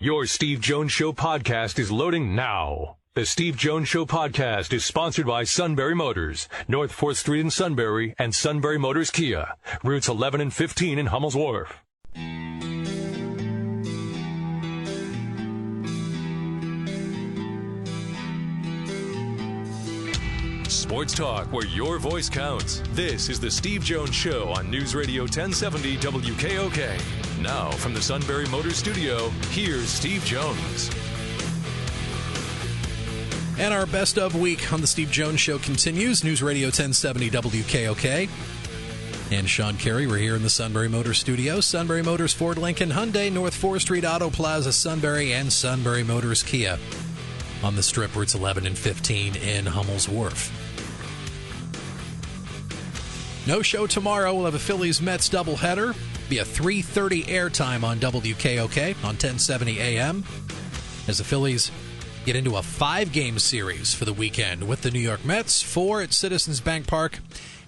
Your Steve Jones Show podcast is loading now. The Steve Jones Show podcast is sponsored by Sunbury Motors, North 4th Street in Sunbury, and Sunbury Motors Kia, routes 11 and 15 in Hummel's Wharf. Sports talk where your voice counts. This is the Steve Jones Show on News Radio 1070 WKOK. Now, from the Sunbury Motors Studio, here's Steve Jones. And our best of week on the Steve Jones Show continues. News Radio 1070 WKOK. And Sean Carey, we're here in the Sunbury Motors Studio. Sunbury Motors, Ford, Lincoln, Hyundai, North 4th Street, Auto Plaza, Sunbury, and Sunbury Motors Kia on the Strip, routes 11 and 15 in Hummel's Wharf. No show tomorrow. We'll have a Phillies-Mets doubleheader. Be a 3:30 airtime on WKOK on 1070 AM as the Phillies get into a 5-game series for the weekend with the New York Mets, 4 at Citizens Bank Park,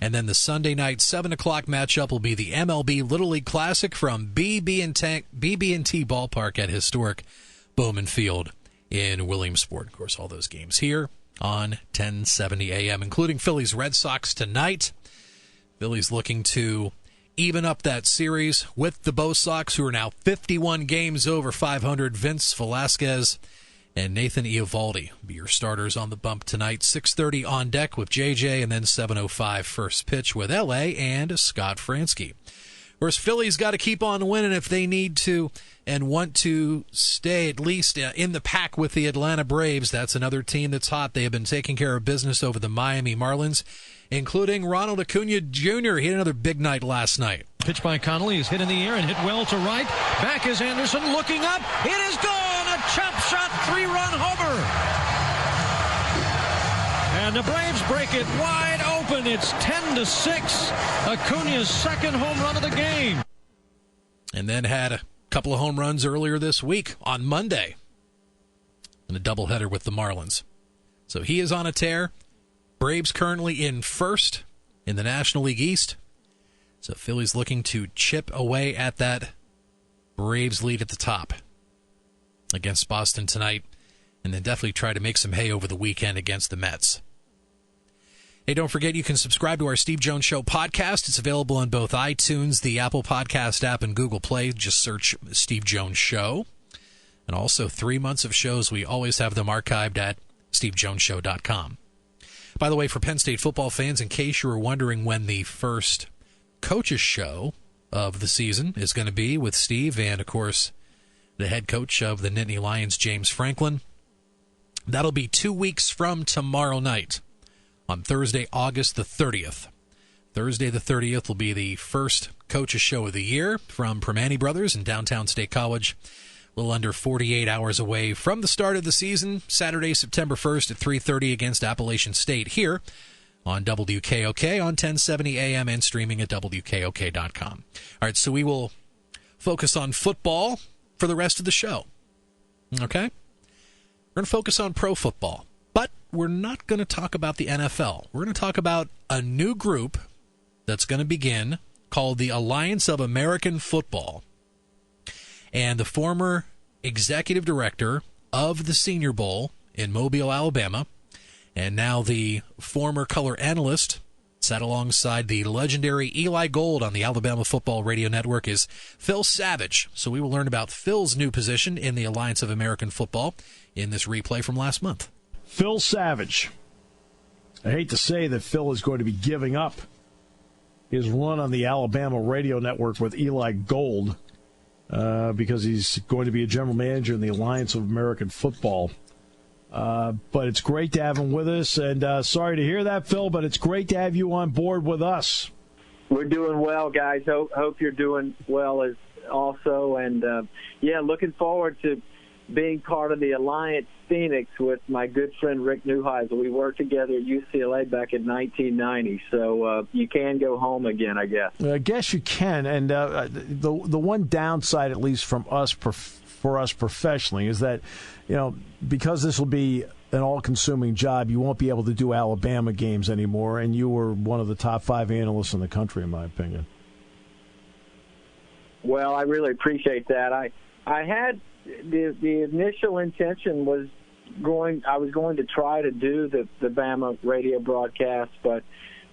and then the Sunday night 7 o'clock matchup will be the MLB Little League Classic from BB&T Ballpark at historic Bowman Field in Williamsport. Of course, all those games here on 1070 AM, including Phillies-Red Sox tonight. Phillies looking to even up that series with the Bo Sox, who are now 51 games over 500. Vince Velasquez and Nathan Eovaldi will be your starters on the bump tonight. 6:30 on deck with JJ, and then 7:05 first pitch with LA and Scott Fransky. Whereas Phillies got to keep on winning if they need to and want to stay at least in the pack with the Atlanta Braves. That's another team that's hot. They have been taking care of business over the Miami Marlins, including Ronald Acuna Jr. He had another big night last night. Pitch by Connolly is hit in the air and hit well to right. Back is Anderson looking up. It is gone. A chop shot 3-run homer. And the Braves break it wide open. It's 10-6. Acuna's second home run of the game. And then had a couple of home runs earlier this week on Monday in a doubleheader with the Marlins. So he is on a tear. Braves currently in first in the National League East. So Phillies looking to chip away at that Braves lead at the top against Boston tonight, and then definitely try to make some hay over the weekend against the Mets. Hey, don't forget you can subscribe to our Steve Jones Show podcast. It's available on both iTunes, the Apple Podcast app, and Google Play. Just search Steve Jones Show. And also 3 months of shows. We always have them archived at stevejonesshow.com. By the way, for Penn State football fans, in case you were wondering when the first coaches show of the season is going to be with Steve and, of course, the head coach of the Nittany Lions, James Franklin, that'll be 2 weeks from tomorrow night on Thursday, August the 30th. Thursday the 30th will be the first coaches show of the year from Primanti Brothers in downtown State College. A little under 48 hours away from the start of the season, Saturday, September 1st at 3:30 against Appalachian State here on WKOK on 1070 AM and streaming at WKOK.com. All right, so we will focus on football for the rest of the show. Okay? We're going to focus on pro football, but we're not going to talk about the NFL. We're going to talk about a new group that's going to begin called the Alliance of American Football. And the former executive director of the Senior Bowl in Mobile, Alabama, and now the former color analyst, sat alongside the legendary Eli Gold on the Alabama Football Radio Network, is Phil Savage. So we will learn about Phil's new position in the Alliance of American Football in this replay from last month. Phil Savage. I hate to say that Phil is going to be giving up his run on the Alabama Radio Network with Eli Gold because he's going to be a general manager in the Alliance of American Football. But it's great to have him with us, and sorry to hear that, Phil, but it's great to have you on board with us. We're doing well, guys. Hope you're doing well as also, and looking forward to being part of the Alliance Phoenix with my good friend Rick Neuheisel. We worked together at UCLA back in 1990, so you can go home again, I guess. I guess you can, and the one downside, at least from us, for us professionally, is that, because this will be an all-consuming job, you won't be able to do Alabama games anymore, and you were one of the top 5 analysts in the country, in my opinion. Well, I really appreciate that. I had the initial intention was I was going to try to do the Bama radio broadcast, but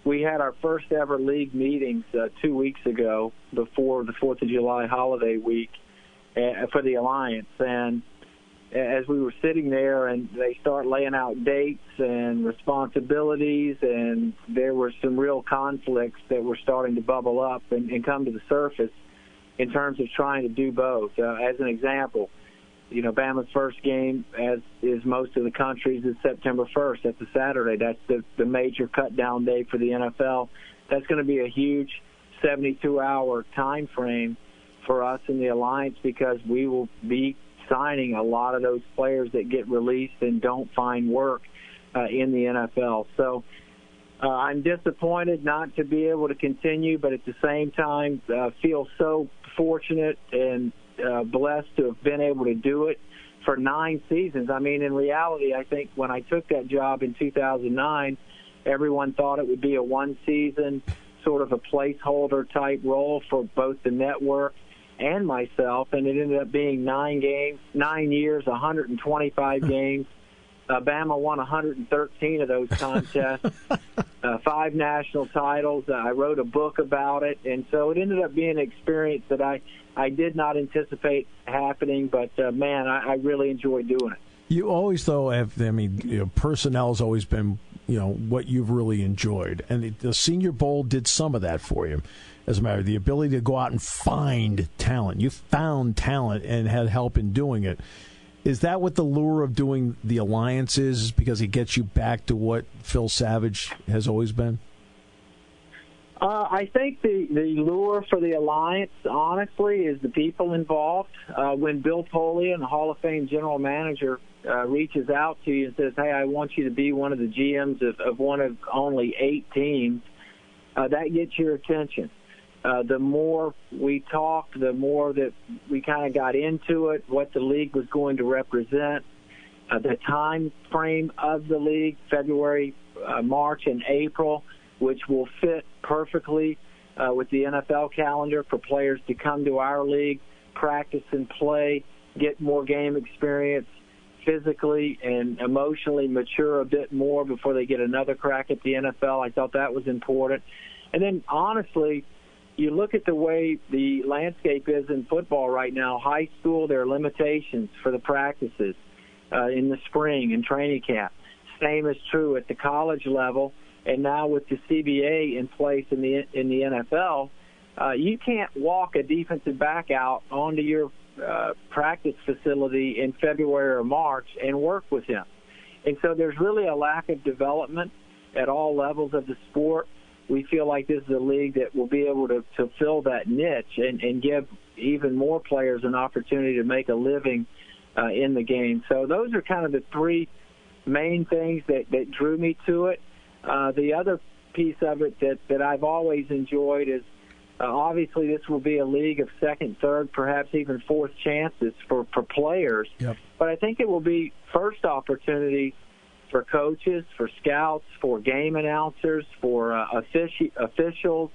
we had our first ever league meetings 2 weeks ago before the 4th of July holiday week for the Alliance. And as we were sitting there and they start laying out dates and responsibilities, and there were some real conflicts that were starting to bubble up and come to the surface in terms of trying to do both. As an example, Bama's first game, as is most of the country's, is September 1st. That's a Saturday. That's the major cut-down day for the NFL. That's going to be a huge 72-hour time frame for us in the Alliance, because we will be signing a lot of those players that get released and don't find work in the NFL. So I'm disappointed not to be able to continue, but at the same time feel so fortunate and blessed to have been able to do it for 9 seasons. I mean, in reality, I think when I took that job in 2009, everyone thought it would be a one-season sort of a placeholder type role for both the network and myself, and it ended up being 9 years, 125 games. Bama won 113 of those contests, 5 national titles. I wrote a book about it, and so it ended up being an experience that I did not anticipate happening, but, man, I really enjoyed doing it. You always, though, personnel has always been, what you've really enjoyed. And the Senior Bowl did some of that for you. As a matter of the ability to go out and find talent. You found talent and had help in doing it. Is that what the lure of doing the Alliance is, because it gets you back to what Phil Savage has always been? I think the lure for the Alliance, honestly, is the people involved. When Bill Polian, the Hall of Fame general manager, reaches out to you and says, hey, I want you to be one of the GMs of one of only 8 teams, that gets your attention. The more we talked, the more that we kind of got into it, what the league was going to represent, the time frame of the league, February, March, and April, which will fit perfectly with the NFL calendar for players to come to our league, practice and play, get more game experience, physically and emotionally mature a bit more before they get another crack at the NFL. I thought that was important. And then, honestly, you look at the way the landscape is in football right now. High school, there are limitations for the practices in the spring and training camp. Same is true at the college level, and now with the CBA in place in the NFL, you can't walk a defensive back out onto your practice facility in February or March and work with him. And so there's really a lack of development at all levels of the sport. We feel like this is a league that will be able to fill that niche and give even more players an opportunity to make a living in the game. So those are kind of the 3 main things that drew me to it. The other piece of it that I've always enjoyed is obviously this will be a league of second, third, perhaps even fourth chances for players. Yep. But I think it will be first opportunity for coaches, for scouts, for game announcers, for officials,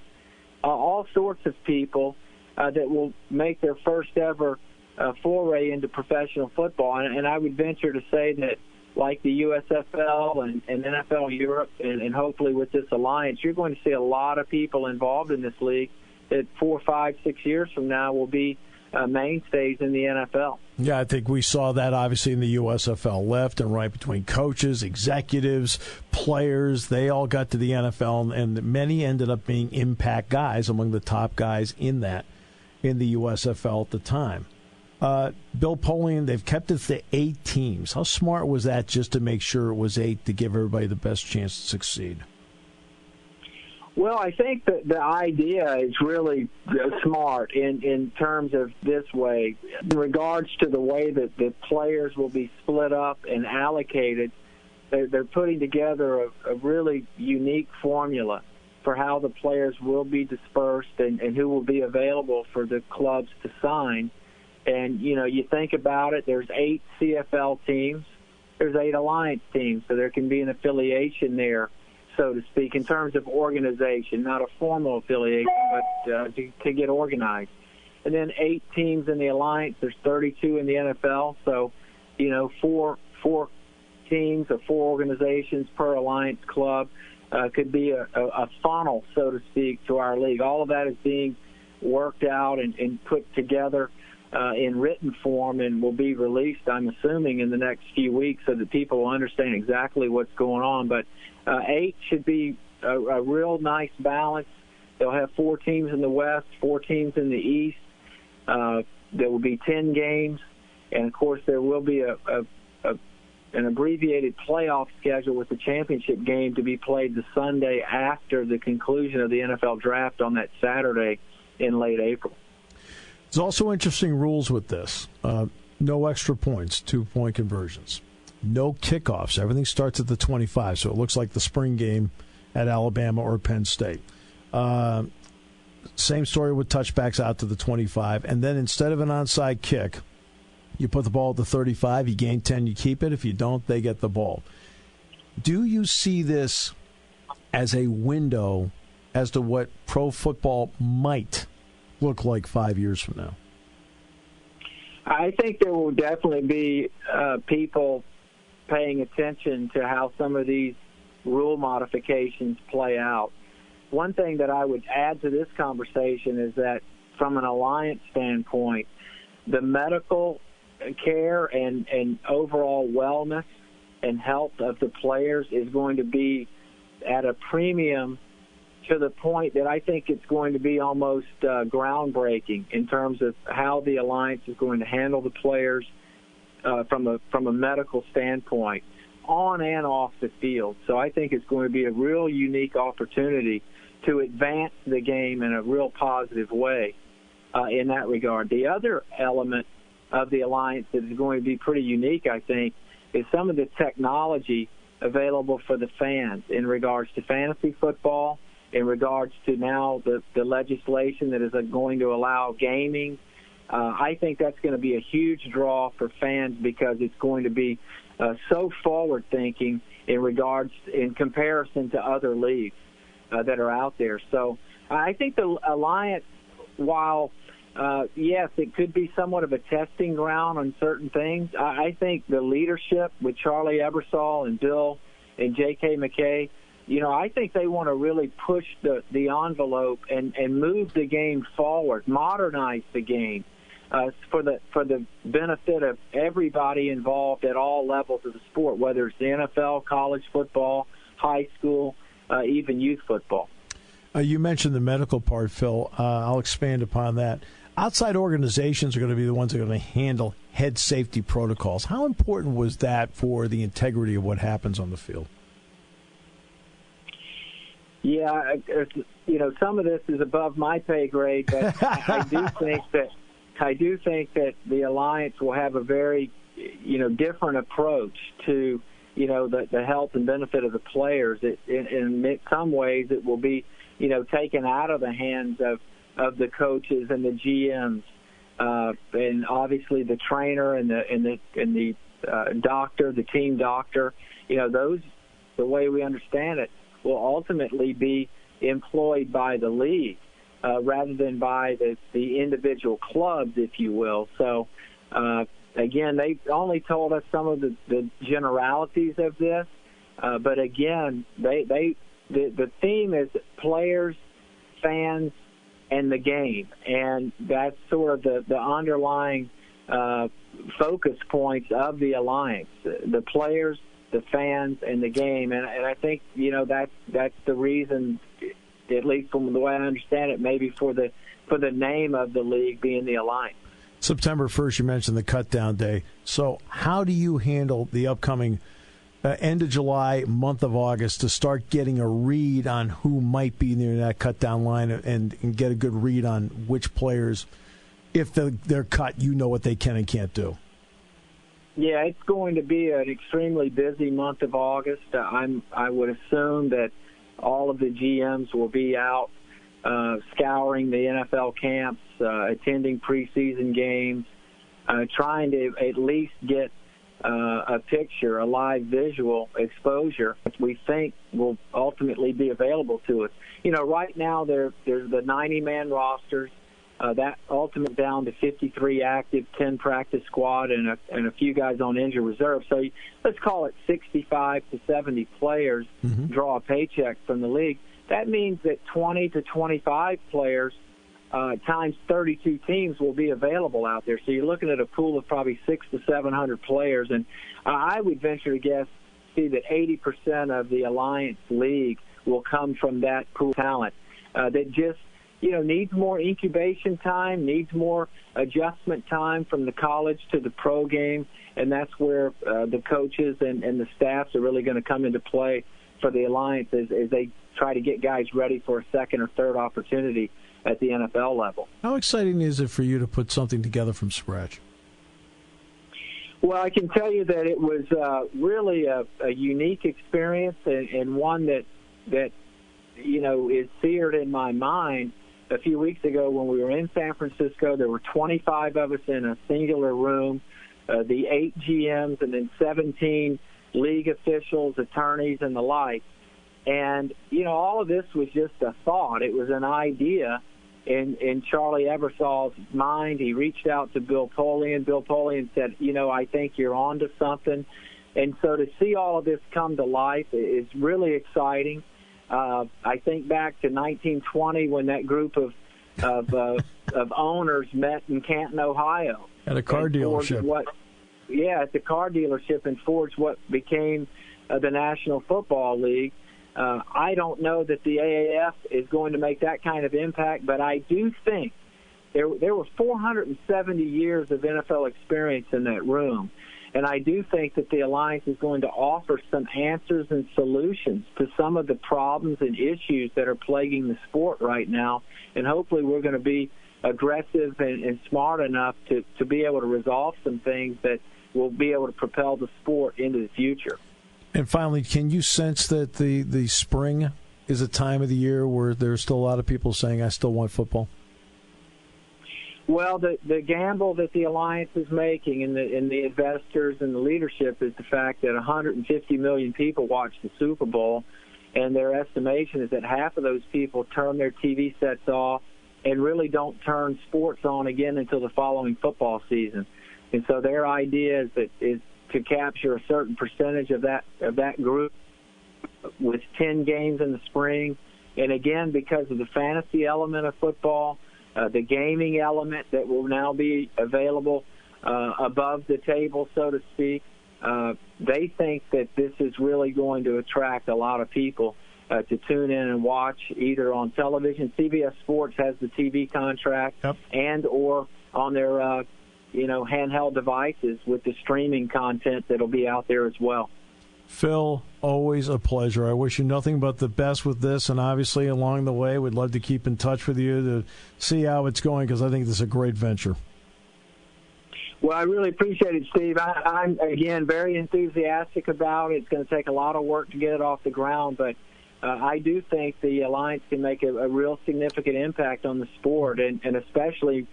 all sorts of people that will make their first ever foray into professional football. And I would venture to say that, like the USFL and NFL Europe, and hopefully with this alliance, you're going to see a lot of people involved in this league that 4, 5, 6 years from now will be mainstays in the NFL. Yeah, I think we saw that obviously in the USFL, left and right between coaches, executives, players. They all got to the NFL, and many ended up being impact guys, among the top guys in the USFL at the time. Bill Polian, they've kept it to 8 teams. How smart was that, just to make sure it was 8 to give everybody the best chance to succeed? Well, I think that the idea is really smart in terms of this way. In regards to the way that the players will be split up and allocated, they're putting together a really unique formula for how the players will be dispersed and who will be available for the clubs to sign. And, you think about it, there's 8 CFL teams, there's 8 Alliance teams, so there can be an affiliation there, so to speak, in terms of organization, not a formal affiliation, but to get organized. and then 8 teams in the Alliance. There's 32 in the NFL. So, four teams or 4 organizations per Alliance club could be a funnel, so to speak, to our league. All of that is being worked out and put together in written form and will be released, I'm assuming, in the next few weeks so that people will understand exactly what's going on. But 8 should be a real nice balance. They'll have 4 teams in the West, 4 teams in the East. There will be 10 games. And, of course, there will be an abbreviated playoff schedule with the championship game to be played the Sunday after the conclusion of the NFL draft on that Saturday in late April. There's also interesting rules with this. No extra points, 2-point conversions. No kickoffs. Everything starts at the 25, so it looks like the spring game at Alabama or Penn State. Same story with touchbacks out to the 25. And then instead of an onside kick, you put the ball at the 35, you gain 10, you keep it. If you don't, they get the ball. Do you see this as a window as to what pro football might look like 5 years from now? I think there will definitely be people paying attention to how some of these rule modifications play out. One thing that I would add to this conversation is that from an Alliance standpoint, the medical care and overall wellness and health of the players is going to be at a premium to the point that I think it's going to be almost groundbreaking in terms of how the Alliance is going to handle the players from a medical standpoint, on and off the field. So I think it's going to be a real unique opportunity to advance the game in a real positive way in that regard. The other element of the Alliance that is going to be pretty unique, I think, is some of the technology available for the fans in regards to fantasy football, in regards to now the legislation that is going to allow gaming. I think that's going to be a huge draw for fans because it's going to be so forward-thinking in comparison to other leagues that are out there. So I think the Alliance, while yes, it could be somewhat of a testing ground on certain things, I think the leadership with Charlie Ebersol and Bill and J.K. McKay, I think they want to really push the envelope and move the game forward, modernize the game for the benefit of everybody involved at all levels of the sport, whether it's the NFL, college football, high school, even youth football. You mentioned the medical part, Phil. I'll expand upon that. Outside organizations are going to be the ones that are going to handle head safety protocols. How important was that for the integrity of what happens on the field? Yeah, some of this is above my pay grade, but I do think that the Alliance will have a very, different approach to, the health and benefit of the players. In some ways, it will be, taken out of the hands of the coaches and the GMs, and obviously the trainer and the doctor, the team doctor. Those, the way we understand it, will ultimately be employed by the league rather than by the individual clubs, if you will. So, again, they only told us some of the generalities of this, but again, the theme is players, fans, and the game, and that's sort of the underlying focus points of the Alliance: the players, the fans, and the game. And I think that's the reason, at least from the way I understand it, maybe for the name of the league being the Alliance. September 1st, you mentioned the cut-down day. So how do you handle the upcoming end of July, month of August, to start getting a read on who might be near that cut-down line and get a good read on which players, if they're cut, what they can and can't do? Yeah, it's going to be an extremely busy month of August. I would assume that all of the GMs will be out scouring the NFL camps, attending preseason games, trying to at least get a picture, a live visual exposure, which we think will ultimately be available to us. Right now there's the 90-man rosters, That ultimately down to 53 active, 10 practice squad, and a few guys on injured reserve. So let's call it 65 to 70 players draw a paycheck from the league. That means that 20 to 25 players times 32 teams will be available out there. So you're looking at a pool of probably 600 to 700 players. And I would venture to guess, see that 80% of the Alliance League will come from that pool of talent that just, needs more incubation time, needs more adjustment time from the college to the pro game, and that's where the coaches and the staffs are really going to come into play for the Alliance as they try to get guys ready for a second or third opportunity at the NFL level. How exciting is it for you to put something together from scratch? Well, I can tell you that it was really a unique experience and one that is seared in my mind. A few weeks ago when we were in San Francisco, there were 25 of us in a singular room, the 8 GMs and then 17 league officials, attorneys, and the like. And, all of this was just a thought. It was an idea in Charlie Ebersol's mind. He reached out to Bill Polian. Bill Polian said, I think you're on to something. And so to see all of this come to life is really exciting. I think back to 1920 when that group of owners met in Canton, Ohio. At a car dealership. At the car dealership, and forged what became the National Football League. I don't know that the AAF is going to make that kind of impact, but I do think there were 470 years of NFL experience in that room. And I do think that the Alliance is going to offer some answers and solutions to some of the problems and issues that are plaguing the sport right now. And hopefully we're going to be aggressive and smart enough to be able to resolve some things that will be able to propel the sport into the future. And finally, can you sense that the spring is a time of the year where there's still a lot of people saying, I still want football? Well, the gamble that the Alliance is making and the investors and the leadership is the fact that 150 million people watch the Super Bowl, and their estimation is that half of those people turn their TV sets off and really don't turn sports on again until the following football season. And so their idea is to capture a certain percentage of that group with 10 games in the spring. And again, because of the fantasy element of football, the gaming element that will now be available above the table, so to speak, they think that this is really going to attract a lot of people to tune in and watch either on television. CBS Sports has the TV contract, and or on their handheld devices with the streaming content that'll be out there as well. Phil, always a pleasure. I wish you nothing but the best with this, and obviously along the way, we'd love to keep in touch with you to see how it's going, because I think this is a great venture. Well, I really appreciate it, Steve. I'm, again, very enthusiastic about it. It's going to take a lot of work to get it off the ground, but I do think the Alliance can make a real significant impact on the sport, and especially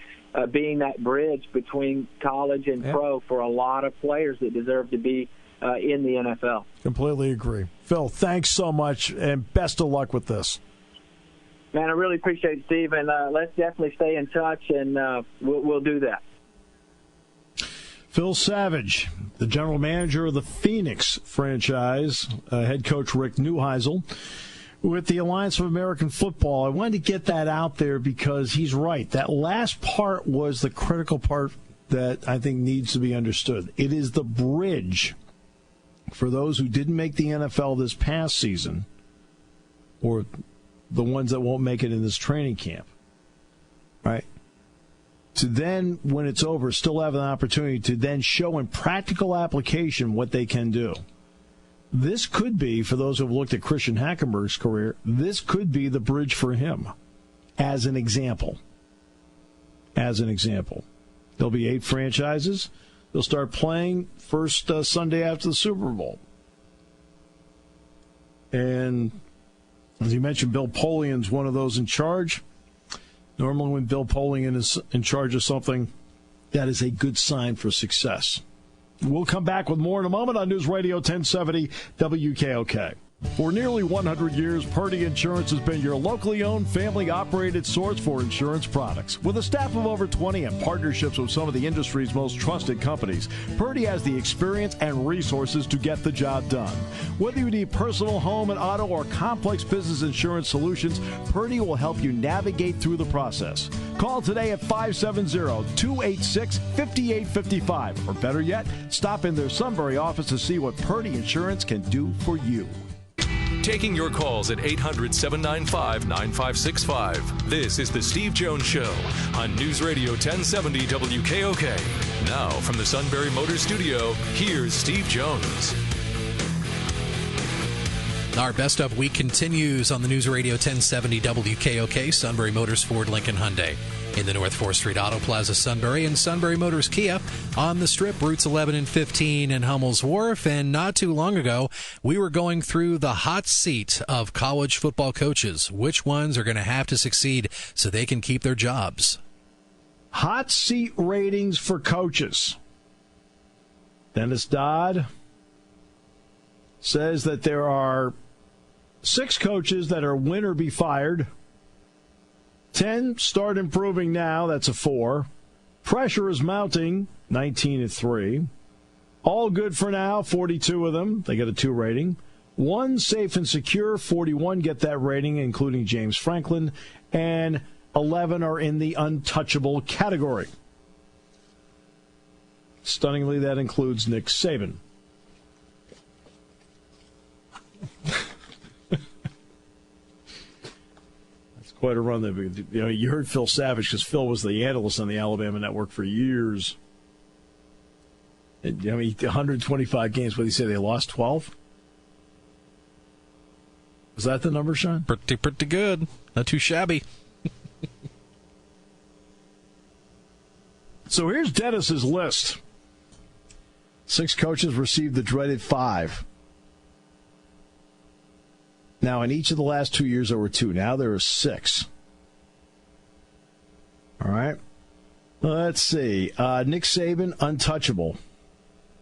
being that bridge between college and pro for a lot of players that deserve to be in the NFL. Completely agree. Phil, thanks so much, and best of luck with this. Man, I really appreciate it, Steve, and let's definitely stay in touch, and we'll do that. Phil Savage, the general manager of the Phoenix franchise, head coach Rick Neuheisel, with the Alliance of American Football. I wanted to get that out there because he's right. That last part was the critical part that I think needs to be understood. It is the bridge for those who didn't make the NFL this past season, or the ones that won't make it in this training camp, right? To then, when it's over, still have an opportunity to then show in practical application what they can do. This could be, for those who have looked at Christian Hackenberg's career, this could be the bridge for him, as an example. As an example. There'll be 8 franchises. They'll start playing first Sunday after the Super Bowl. And as you mentioned, Bill Polian's one of those in charge. Normally when Bill Polian is in charge of something, that is a good sign for success. We'll come back with more in a moment on News Radio 1070 WKOK. For nearly 100 years, Purdy Insurance has been your locally owned, family-operated source for insurance products. With a staff of over 20 and partnerships with some of the industry's most trusted companies, Purdy has the experience and resources to get the job done. Whether you need personal, home, and auto, or complex business insurance solutions, Purdy will help you navigate through the process. Call today at 570-286-5855. Or better yet, stop in their Sunbury office to see what Purdy Insurance can do for you. Taking your calls at 800-795-9565. This is the Steve Jones Show on News Radio 1070 WKOK. Now, from the Sunbury Motors Studio, here's Steve Jones. Our best of week continues on the News Radio 1070 WKOK, Sunbury Motors, Ford, Lincoln, Hyundai. In the North 4th Street Auto Plaza, Sunbury, and Sunbury Motors Kia on the Strip, routes 11 and 15 in Hummel's Wharf. And not too long ago, we were going through the hot seat of college football coaches. Which ones are going to have to succeed so they can keep their jobs? Hot seat ratings for coaches. Dennis Dodd says that there are 6 coaches that are win or be fired. 10 start improving now. That's a 4. Pressure is mounting. 19-3. All good for now. 42 of them. They get a 2 rating. 1 safe and secure. 41 get that rating, including James Franklin. And 11 are in the untouchable category. Stunningly, that includes Nick Saban. Quite a run. You heard Phil Savage, because Phil was the analyst on the Alabama Network for years. 125 games. What did he say? They lost 12? Was that the number, Sean? Pretty good. Not too shabby. So here's Dennis's list. 6 coaches received the dreaded 5. Now, in each of the last 2 years, there were 2. Now there are 6. All right. Let's see. Nick Saban, untouchable.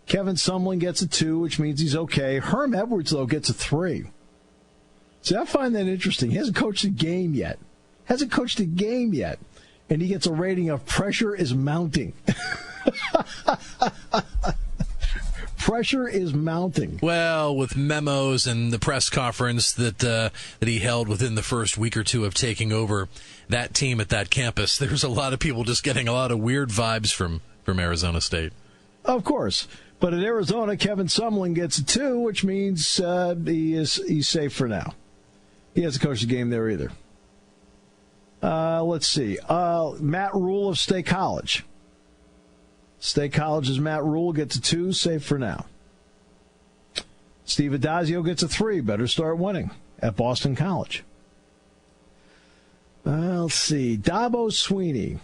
Kevin Sumlin gets a 2, which means he's okay. Herm Edwards, though, gets a 3. See, I find that interesting. He hasn't coached a game yet. And he gets a rating of pressure is mounting. Pressure is mounting. Well, with memos and the press conference that he held within the first week or 2 of taking over that team at that campus, there's a lot of people just getting a lot of weird vibes from Arizona State. Of course. But at Arizona, Kevin Sumlin gets a 2, which means he's safe for now. He hasn't coached a game there either. Let's see. Matt Rule of State College. State College's Matt Rule gets a 2, safe for now. Steve Addazio gets a 3, better start winning at Boston College. Let's see. Dabo Swinney,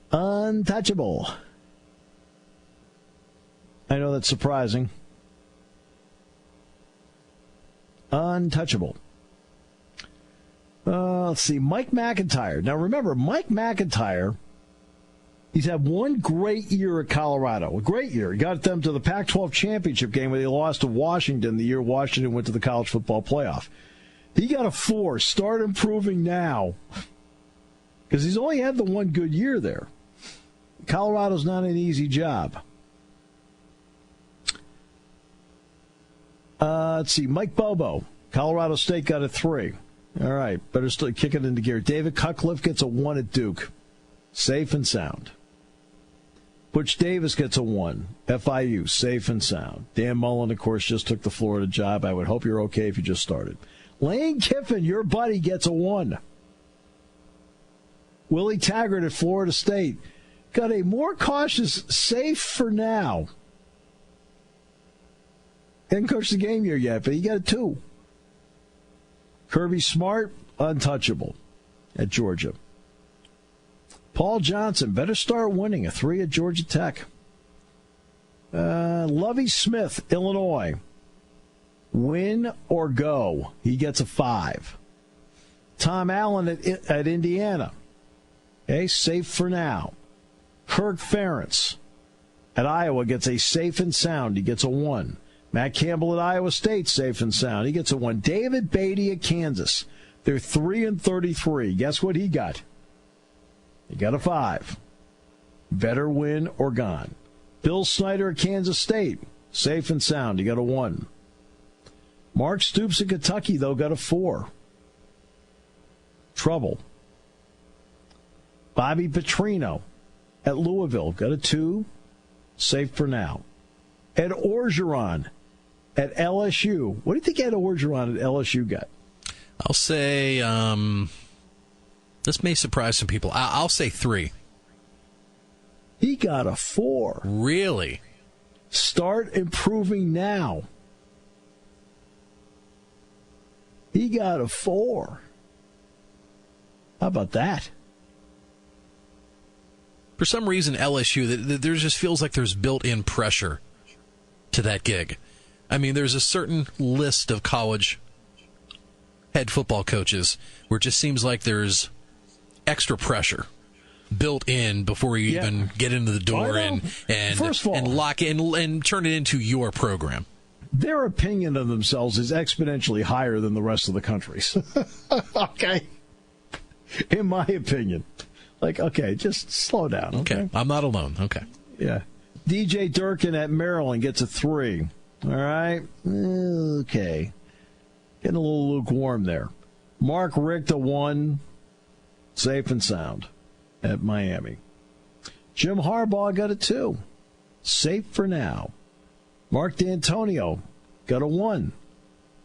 untouchable. I know that's surprising. Untouchable. Let's see. Mike McIntyre. Now remember, Mike McIntyre, he's had one great year at Colorado. A great year. He got them to the Pac-12 championship game where they lost to Washington the year Washington went to the college football playoff. He got a 4. Start improving now. Because he's only had the one good year there. Colorado's not an easy job. Let's see. Mike Bobo. Colorado State got a 3. All right. Better still kick it into gear. David Cutcliffe gets a 1 at Duke. Safe and sound. Butch Davis gets a 1. FIU, safe and sound. Dan Mullen, of course, just took the Florida job. I would hope you're okay if you just started. Lane Kiffin, your buddy, gets a 1. Willie Taggart at Florida State got a more cautious safe for now. Hasn't coached the game here yet, but he got a 2. Kirby Smart, untouchable at Georgia. Paul Johnson, better start winning, a 3 at Georgia Tech. Lovie Smith, Illinois. Win or go. He gets a 5. Tom Allen at Indiana. Okay, safe for now. Kirk Ferentz at Iowa gets a safe and sound. He gets a 1. Matt Campbell at Iowa State, safe and sound. He gets a 1. David Beatty at Kansas. They're 3-33. Guess what he got? He got a 5. Better win or gone. Bill Snyder at Kansas State, safe and sound. He got a 1. Mark Stoops at Kentucky, though, got a 4. Trouble. Bobby Petrino at Louisville got a 2. Safe for now. Ed Orgeron at LSU. What do you think Ed Orgeron at LSU got? I'll say, this may surprise some people. I'll say 3. He got a 4. Really? Start improving now. He got a 4. How about that? For some reason, LSU, there just feels like there's built-in pressure to that gig. I mean, there's a certain list of college head football coaches where it just seems like there's extra pressure built in before you even get into the door and First of all, and lock in and turn it into your program. Their opinion of themselves is exponentially higher than the rest of the country's. Okay. In my opinion. Like, okay, just slow down. Okay. I'm not alone. Okay. Yeah. DJ Durkin at Maryland gets a 3. All right. Okay. Getting a little lukewarm there. Mark Richt a 1. Safe and sound at Miami. Jim Harbaugh got a 2. Safe for now. Mark D'Antonio got a 1.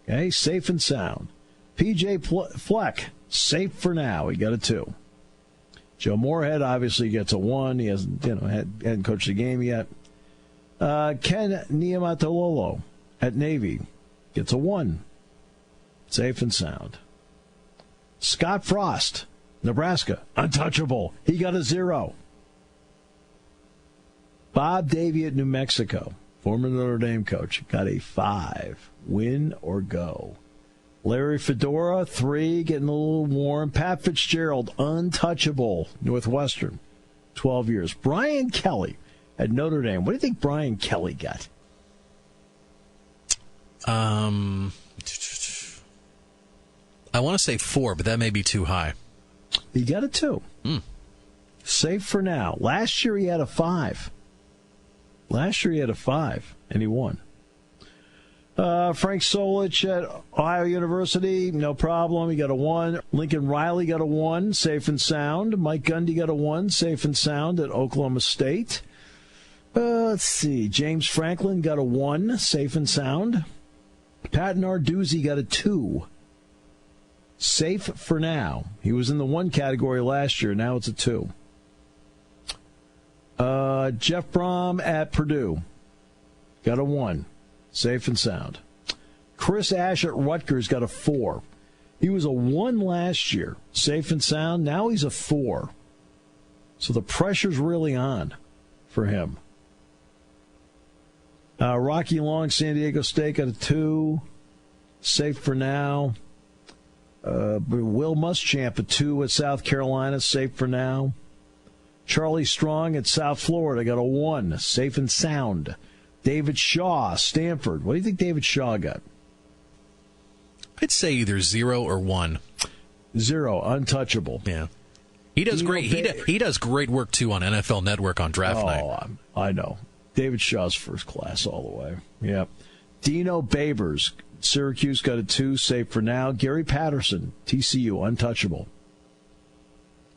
Okay, safe and sound. PJ Fleck, safe for now. He got a 2. Joe Moorhead obviously gets a 1. He hadn't coached the game yet. Ken Niumatalolo at Navy gets a 1. Safe and sound. Scott Frost, Nebraska, untouchable. He got a 0. Bob Davie at New Mexico, former Notre Dame coach, got a 5. Win or go. Larry Fedora, 3, getting a little warm. Pat Fitzgerald, untouchable, Northwestern, 12 years. Brian Kelly at Notre Dame. What do you think Brian Kelly got? I want to say 4, but that may be too high. He got a 2. Safe for now. Last year he had a 5. And he won. Frank Solich at Ohio University, no problem. He got a 1. Lincoln Riley got a 1, safe and sound. Mike Gundy got a 1, safe and sound at Oklahoma State. Let's see. James Franklin got a 1, safe and sound. Pat Narduzzi got a 2. Safe for now. He was in the 1 category last year. Now it's a 2. Jeff Brom at Purdue got a 1. Safe and sound. Chris Ash at Rutgers got a 4. He was a 1 last year. Safe and sound. Now he's a 4. So the pressure's really on for him. Rocky Long, San Diego State got a 2. Safe for now. Will Muschamp a 2 at South Carolina. Safe for now. Charlie Strong at South Florida got a 1. Safe and sound. David Shaw, Stanford. What do you think David Shaw got? I'd say either 0 or 1. 0, untouchable. Yeah. He does great. He does great work too on NFL Network on draft night. I know. David Shaw's first class all the way. Yeah. Dino Babers, Syracuse got a 2, safe for now. Gary Patterson, TCU, untouchable.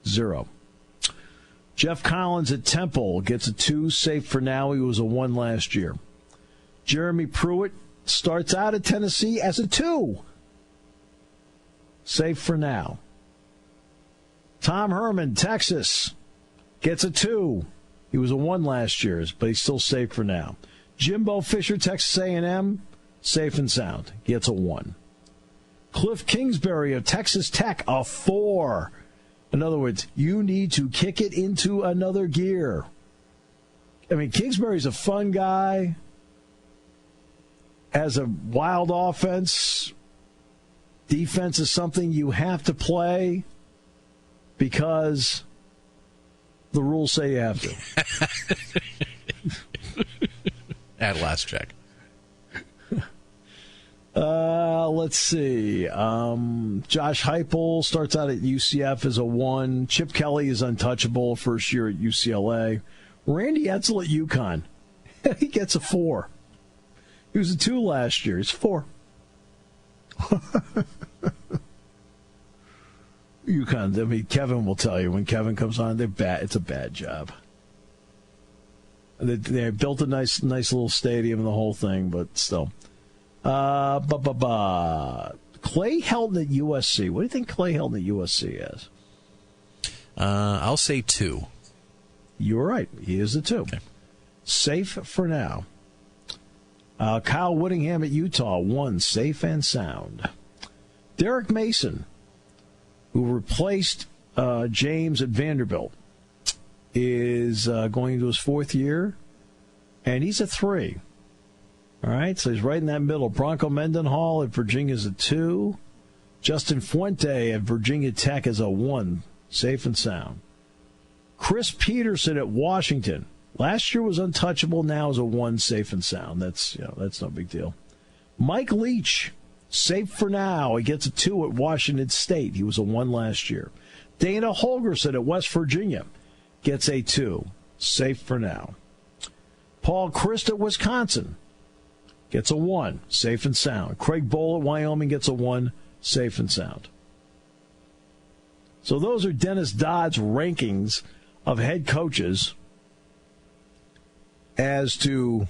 0. Jeff Collins at Temple gets a 2, safe for now. He was a 1 last year. Jeremy Pruitt starts out at Tennessee as a 2. Safe for now. Tom Herman, Texas, gets a 2. He was a 1 last year, but he's still safe for now. Jimbo Fisher, Texas A&M, safe and sound. Gets a 1. Cliff Kingsbury of Texas Tech, a 4. In other words, you need to kick it into another gear. I mean, Kingsbury's a fun guy, has a wild offense. Defense is something you have to play because the rules say you have to. At last check. Let's see. Josh Heupel starts out at UCF as a 1. Chip Kelly is untouchable, first year at UCLA. Randy Edsall at UConn. He gets a 4. He was a 2 last year. He's 4. UConn, I mean, Kevin will tell you, when Kevin comes on, they're bad. It's a bad job. They built a nice little stadium and the whole thing, but still. Clay Helton at USC. What do you think Clay Helton at USC is? I'll say 2. You're right. He is a 2. Okay. Safe for now. Kyle Whittingham at Utah, 1, safe and sound. Derek Mason, who replaced James at Vanderbilt, is going into his 4th year, and he's a 3. All right, so he's right in that middle. Bronco Mendenhall at Virginia is a 2. Justin Fuente at Virginia Tech is a 1, safe and sound. Chris Peterson at Washington. Last year was untouchable, now is a 1, safe and sound. That's no big deal. Mike Leach, safe for now. He gets a 2 at Washington State. He was a 1 last year. Dana Holgorsen at West Virginia gets a 2, safe for now. Paul Chryst at Wisconsin gets a 1, safe and sound. Craig Bohl at Wyoming gets a 1, safe and sound. So those are Dennis Dodd's rankings of head coaches as to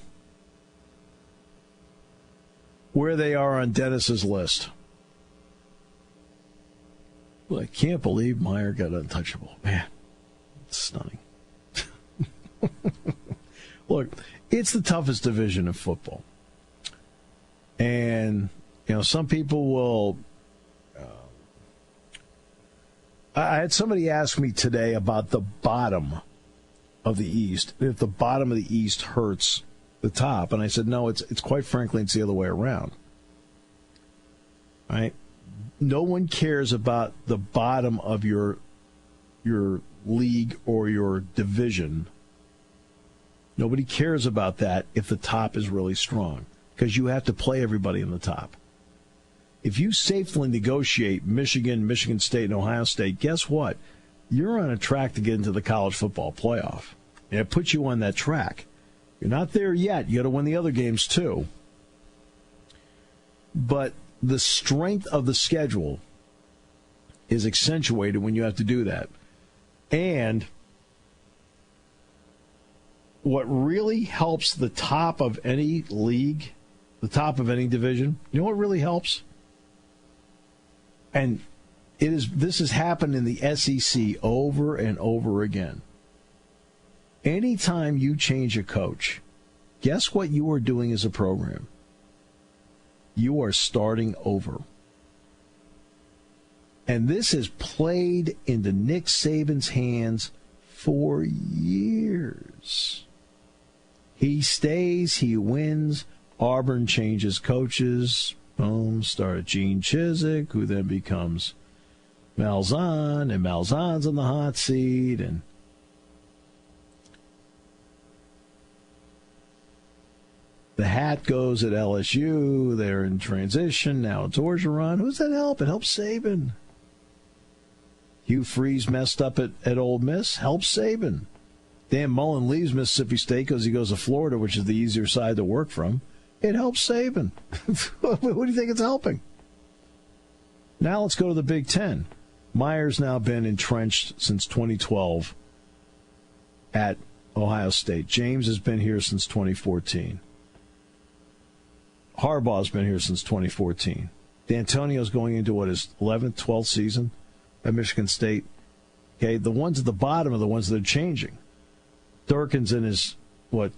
where they are on Dennis's list. Well, I can't believe Meyer got untouchable. Man, it's stunning. Look, it's the toughest division of football. And, some people will... I had somebody ask me today about the bottom of the East, if the bottom of the East hurts the top. And I said, no, it's quite frankly, it's the other way around. Right? No one cares about the bottom of your league or your division. Nobody cares about that if the top is really strong, because you have to play everybody in the top. If you safely negotiate Michigan, Michigan State, and Ohio State, guess what? You're on a track to get into the college football playoff. And it puts you on that track. You're not there yet. You got to win the other games too. But the strength of the schedule is accentuated when you have to do that. And what really helps the top of any league, the top of any division, you know what really helps? And this has happened in the SEC over and over again. Anytime you change a coach, guess what you are doing as a program? You are starting over. And this has played into Nick Saban's hands for years. He stays, he wins. Auburn changes coaches. Boom, started Gene Chizik, who then becomes Malzahn, and Malzahn's on the hot seat, and the hat goes at LSU. They're in transition. Now it's Orgeron. Who's that help? It helps Saban. Hugh Freeze messed up at Ole Miss. Helps Saban. Dan Mullen leaves Mississippi State because he goes to Florida, which is the easier side to work from. It helps Saban. Who do you think it's helping? Now let's go to the Big Ten. Meyer's now been entrenched since 2012 at Ohio State. James has been here since 2014. Harbaugh's been here since 2014. D'Antonio's going into his 11th, 12th season at Michigan State. Okay, the ones at the bottom are the ones that are changing. Durkin's in his,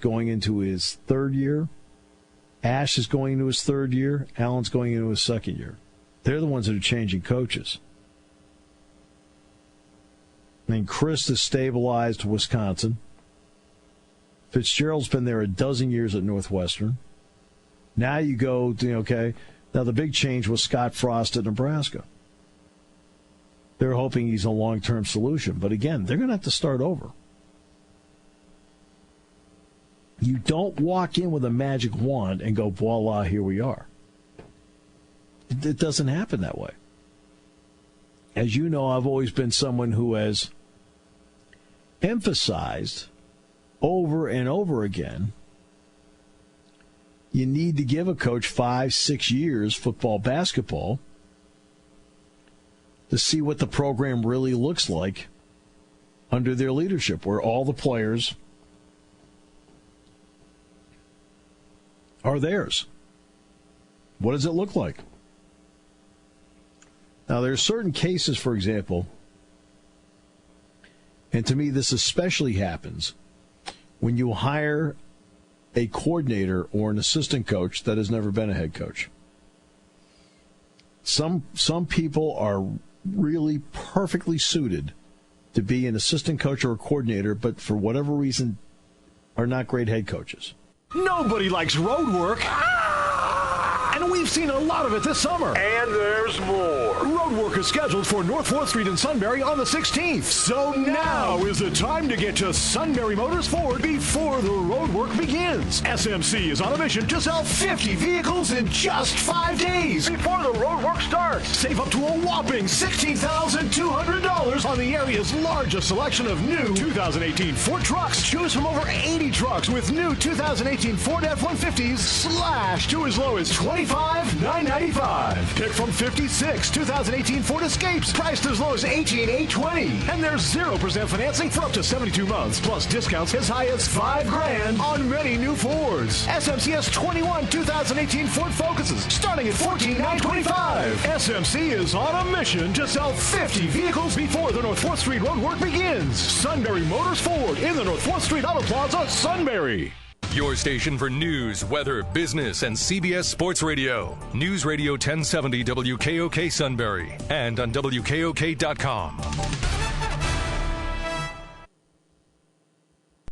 going into his 3rd year. Ash is going into his 3rd year. Allen's going into his 2nd year. They're the ones that are changing coaches. I mean, Chris has stabilized Wisconsin. Fitzgerald's been there a dozen years at Northwestern. Now you go to, now the big change was Scott Frost at Nebraska. They're hoping he's a long-term solution. But again, they're going to have to start over. You don't walk in with a magic wand and go, voila, here we are. It doesn't happen that way. As you know, I've always been someone who has emphasized over and over again, you need to give a coach 5-6 years, football, basketball, to see what the program really looks like under their leadership, where all the players are theirs. What does it look like? Now, there are certain cases, for example, and to me this especially happens when you hire a coordinator or an assistant coach that has never been a head coach. Some people are really perfectly suited to be an assistant coach or a coordinator, but for whatever reason are not great head coaches. Nobody likes road work. And we've seen a lot of it this summer. And there's more. Road work is scheduled for North 4th Street in Sunbury on the 16th. So now is the time to get to Sunbury Motors Ford before the road work begins. SMC is on a mission to sell 50 vehicles in just 5 days Before the road work starts. Save up to a whopping $16,200 on the area's largest selection of new 2018 Ford trucks. Choose from over 80 trucks with new 2018 Ford F-150s slashed to as low as $25,995. Pick from 56 2018 Ford Escapes priced as low as $18,820. And there's 0% financing for up to 72 months, plus discounts as high as $5,000 on many new Fords. SMC has 21 2018 Ford Focuses starting at $14,925. SMC is on a mission to sell 50 vehicles before the North 4th Street road work begins. Sunbury Motors Ford in the North 4th Street Auto Plaza, Sunbury. Your station for news, weather, business, and CBS Sports Radio. News Radio 1070 WKOK Sunbury and on WKOK.com.